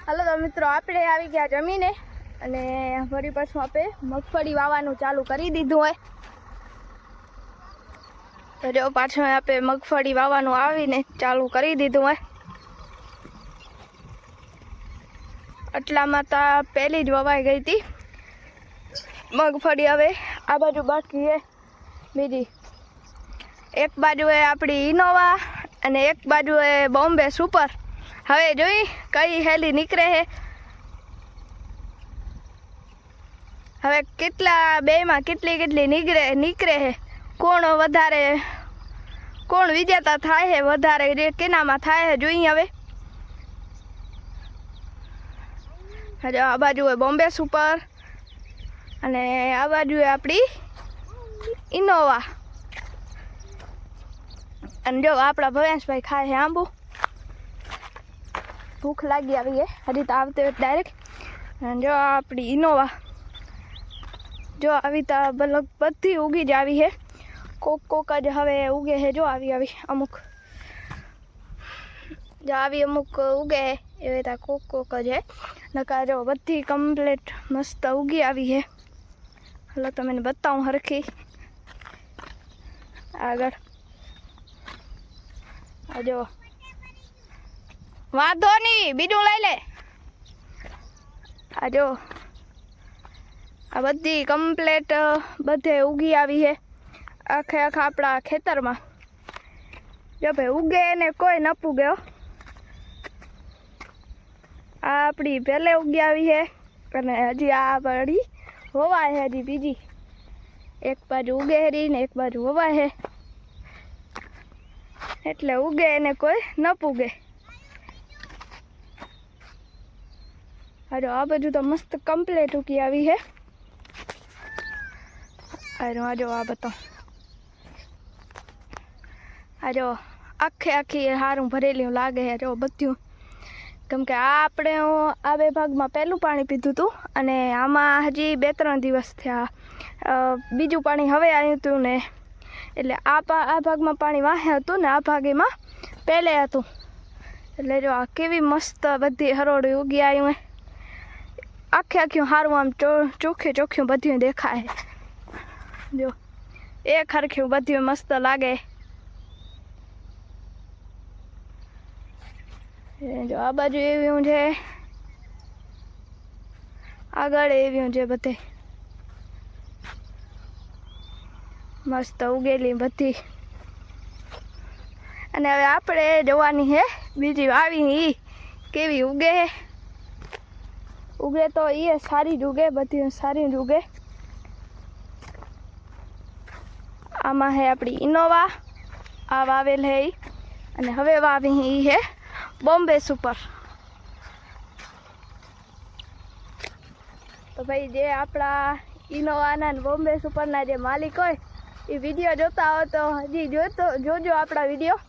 Hello તો મિત્રો, આપણે આવી ગયા જમીને અને ફરી પાછું આપણે મગફળી વાવવાનું ચાલુ કરી દીધું હોય. તો જો પાછું આપણે મગફળી વાવવાનું આવીને ચાલુ કરી દીધું હોય. આટલામાં તો પહેલી જ વવાઈ ગઈ હતી મગફળી. હવે આ બાજુ બાકી છે બીજી. એક બાજુ એ આપણી ઇનોવા અને એક બાજુ એ બોમ્બે સુપર. હવે જોઈ કઈ હેલી નીકળે છે. હવે કેટલા બેમાં કેટલી નીકળે છે. કોણ વધારે કોણ વિજેતા થાય છે, વધારે કેનામાં થાય છે જોઈએ. હવે આ બાજુ હોય બોમ્બે સુપર અને આ બાજુ આપણી ઇનોવા. અને જો આપણા ભવેશભાઈ ખાય છે આંબુ. ભૂખ લાગી આવી છે હજી તો આવતે ડાયરેક્ટ. અને જો આપણી ઇનોવા જો આવી તો બધી ઉગી જ આવી છે. કોક જ હવે ઉગે છે. જો આવી અમુક જો આવી અમુક ઉગે એવી તો કોક જ છે. નકા જો બધી કમ્પ્લીટ મસ્ત ઉગી આવી છે. હલો તમને બતાવું હરખી આગળ. આ જો વાંધો નહીં, બીજું લઈ લે. આ જો આ બધી કમ્પ્લેટ બધે ઉગી આવી છે આખા આપણા ખેતરમાં. જો ભાઈ ઉગે ને કોઈ ન પૂગે. આ આપણી પહેલે ઉગી આવી છે અને હજી આ બળી હોવાય છે. હજી બીજી એક બાજુ ઉગે હરી ને એક બાજુ હોવાય છે. એટલે ઉગે એને કોઈ ન પૂગે. અરે આ બાજુ તો મસ્ત કમ્પ્લીટ ઉગી આવી છે. અરે આ જો આ બતાવો. આ જો આખી હારું ભરેલી લાગે છે. જો બધું કેમ કે આ આપણે આ બે ભાગમાં પહેલું પાણી પીધું હતું અને આમાં હજી 2-3 દિવસ થયા બીજું પાણી હવે આવ્યું હતું ને. એટલે આ ભાગમાં પાણી વાહે હતું ને આ ભાગમાં પહેલે હતું. એટલે જો આ કેવી મસ્ત બધી હરોળી ઉગી આવ્યું હોય. આખું હારું આમ ચોખ્ખું બધું દેખાય. જો એક હરખ્યું બધું મસ્ત લાગે. જો આ બાજુ એવું છે, આગળ એવું છે. બધે મસ્ત ઉગેલી બધી. અને હવે આપણે જોવાની છે બીજી વાવી કેવી ઉગે. ઉગે તો એ સારી જ ઉગે, બધી સારી જ ઉગે. આમાં છે આપણી ઇનોવા આ વાવેલ છે એ. અને હવે વાવી એ છે બોમ્બે સુપર. તો ભાઈ જે આપણા ઇનોવાના અને બોમ્બે સુપરના જે માલિક હોય એ વિડીયો જોતા હોય તો હજી જોજો આપણા વિડીયો.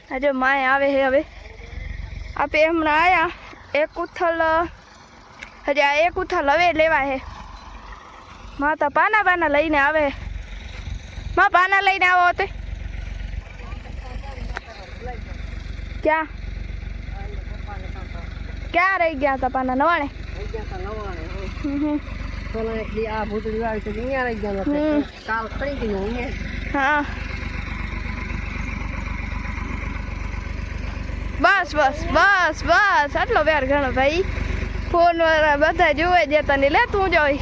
હજુ માય આવે છે. હવે આપણે હમણાં આવ્યા એક ઉથલ. હજી આ એક ઉથલ હવે લેવા છે. માં તો પાના લઈને આવે. માં પાના લઈને આવો તે ક્યાં રહી ગયા હતા પાના? નવાણે. હા બસ આટલો વેર ઘણો ભાઈ. ફોન વાળા બધા જોવે જતા ને લે તું જોઈ.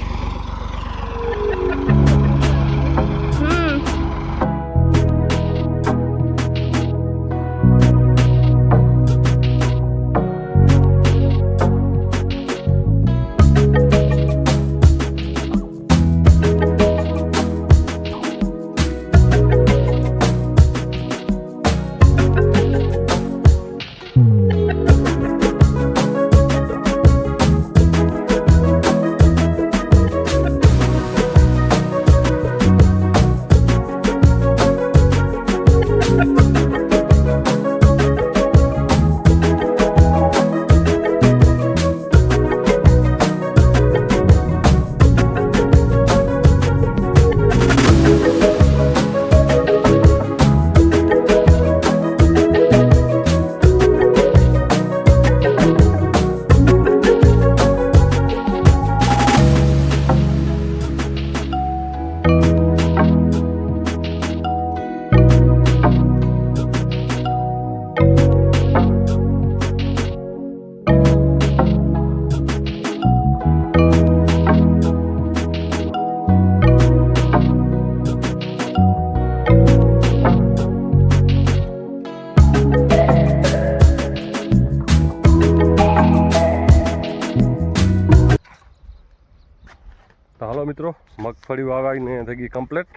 મિત્રો, મગફળી વાવાઈને થઈ ગઈ કમ્પ્લીટ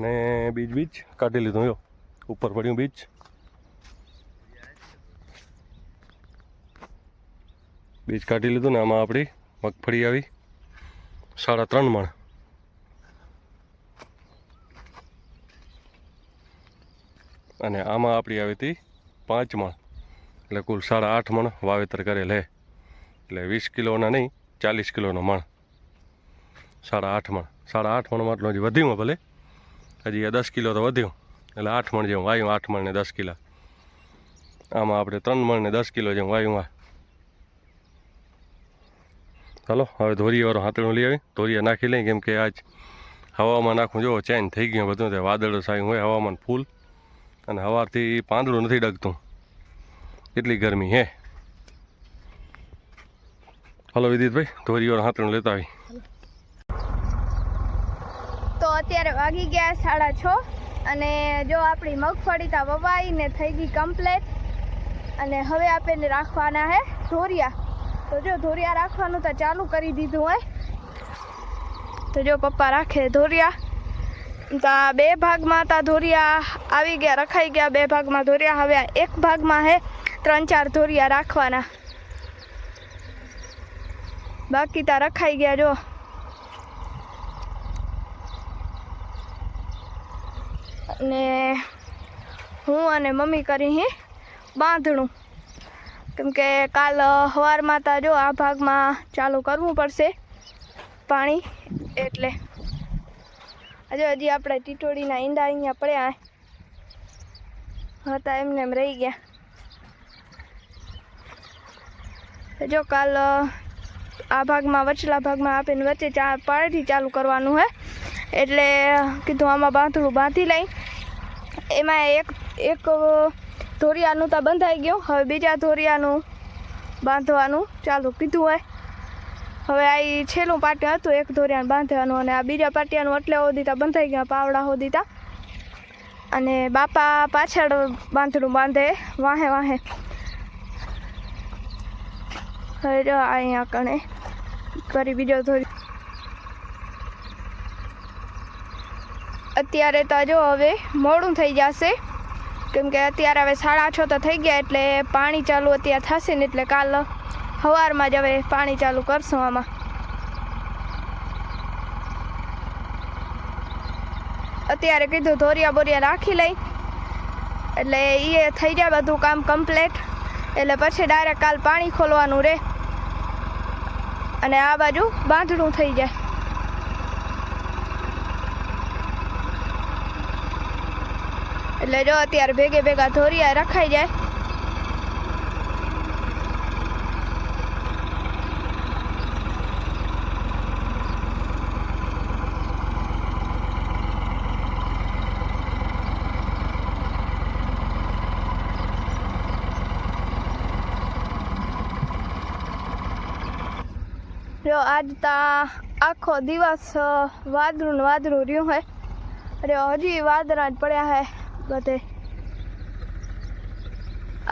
ને બીજ કાઢી લીધું. જો ઉપર પડ્યું બીજ. કાઢી લીધું ને આમાં આપણી મગફળી આવી 3.5 મણ. અને આમાં આપણી આવી હતી 5 મણ, એટલે કુલ 8.5 મણ વાવેતર કરેલ હે. એટલે 20 કિલોના નહીં, 40 કિલોનો મણ. 8.5 મણ. 8.5 મણમાં એટલું હજી વધ્યું, ભલે હજી 10 કિલો તો વધ્યું, એટલે 8 મણ જેવું વાયું. 8 મણ ને 10 કિલા. આમાં આપણે 3 મણ ને 10 કિલો જેવું વાયું. ચાલો હવે ધોરીયાવાળો હાથણું લઈ આવી, ધોરિયા નાખી લઈ. કેમ કે આજ હવામાં નાખું જો ચેન્જ થઈ ગયું બધું. તે વાદળ સાયું હોય, હવામાન ફૂલ, અને સવારથી પાંદડું નથી ડગતું, એટલી ગરમી હે. હલો વિદિતભાઈ, ધોરીવાળો હાથણું લેતા આવી. તો અત્યારે વાગી ગયા 6:30 અને જો આપણી મગફળી તા વવાઈને થઈ ગઈ કમ્પ્લીટ. અને હવે આપણે રાખવાના હે ધોરિયા. તો જો ધોરિયા રાખવાનું તો ચાલુ કરી દીધું હોય. તો જો પપ્પા રાખે ધોરિયા. તો આ 2 ભાગમાં તા ધોરિયા આવી ગયા, રખાઈ ગયા 2 ભાગમાં ધોરિયા. હવે એક ભાગમાં હે 3-4 ધોરિયા રાખવાના, બાકી તા રખાઈ ગયા. જો અને હું અને મમ્મી કરી હે બાંધણું. કેમ કે કાલ સવારમાં તા જો આ ભાગમાં ચાલુ કરવું પડશે પાણી, એટલે હજી આપણે ટીટોડીના ઈંડા અહીંયા પડ્યા હતા, એમને એમ રહી ગયા. જો કાલ આ ભાગમાં, વચલા ભાગમાં આપીને વચ્ચે પાણીથી ચાલુ કરવાનું હે. એટલે કીધું આમાં બાંધણું બાંધી લઈ. એમાં એક ધોરિયાનું તો બંધાઈ ગયું, હવે બીજા ધોરિયાનું બાંધવાનું ચાલુ કીધું હોય. હવે આ છેલ્લું પાટિયું હતું, એક ધોરિયાનું બાંધવાનું, અને આ બીજા પાટિયાનું એટલે હોદીતા બંધાઈ ગયા, પાવડા હોદીતા. અને બાપા પાછળ બાંધણું બાંધે વાહે વાહે. હવે જો અહીંયા કણે કરી બીજો ધોરી. અત્યારે તો જો હવે મોડું થઈ જશે, કેમ કે અત્યારે હવે 6:30 તો થઈ ગયા, એટલે પાણી ચાલુ અત્યારે થશે ને, એટલે કાલ સવારમાં જ હવે પાણી ચાલુ કરશું આમાં. અત્યારે કીધું ધોરિયા બોરિયા રાખી લઈ, એટલે એ થઈ જાય બધું કામ કમ્પ્લીટ, એટલે પછી ડાયરેક્ટ કાલ પાણી ખોલવાનું રહે, અને આ બાજુ બાંધણું થઈ જાય. એટલે જો અત્યારે ભેગા ધોરિયા રખાઈ જાય. જો આજ તા આખો દિવસ વાદળું રહ્યું હે. અરે હજી વાદળા જ પડ્યા હે બધે.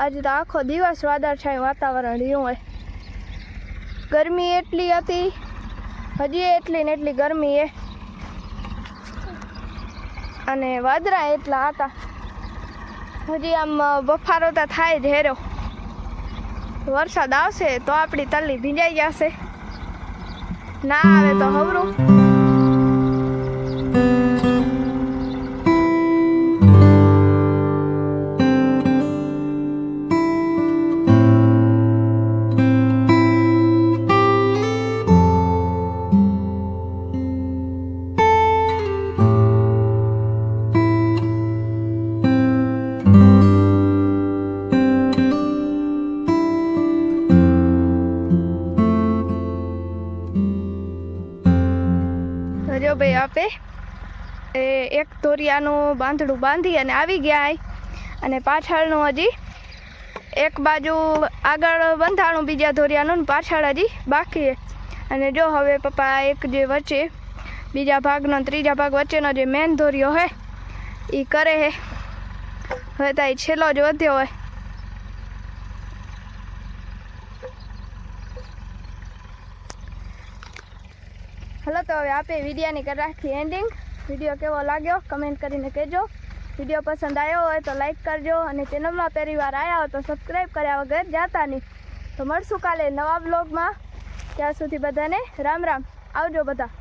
આજે તો આખો દિવસ વાદળછાયું વાતાવરણ રહ્યું હોય. ગરમી એટલી હતી, હજી એટલી ને એટલી ગરમી હે, અને વાદળા એટલા હતા. હજી આમ બફારો તો થાય જ હેરો. વરસાદ આવશે તો આપણી તલ્લી ભીંજાઈ જશે, ના આવે તો હવરું. ભાઈ આપે એક ધોરિયાનું બાંધણું બાંધી અને આવી ગયા. અને પાછળનું હજી એક બાજુ આગળ બંધાણું બીજા ધોરિયાનું, ને પાછળ હજી બાકી. અને જો હવે પપ્પા એક જે વચ્ચે બીજા ભાગનો ત્રીજા ભાગ વચ્ચેનો જે મેન ધોરિયો હે એ કરે હે. હવે તો એ છેલ્લો જ વધ્યો હોય. હલો તો હવે આપે વિડીયોની કરી રાખી એન્ડિંગ. વિડીયો કેવો લાગ્યો કમેન્ટ કરીને કહેજો. વિડીયો પસંદ આવ્યો હોય તો લાઈક કરજો અને ચેનલમાં પહેલી વાર આવ્યા હો તો સબસ્ક્રાઈબ કર્યા વગર જાતા નહીં. તો મળશું કાલે નવા બ્લોગમાં. ત્યાં સુધી બધાને રામ રામ. આવજો બધા.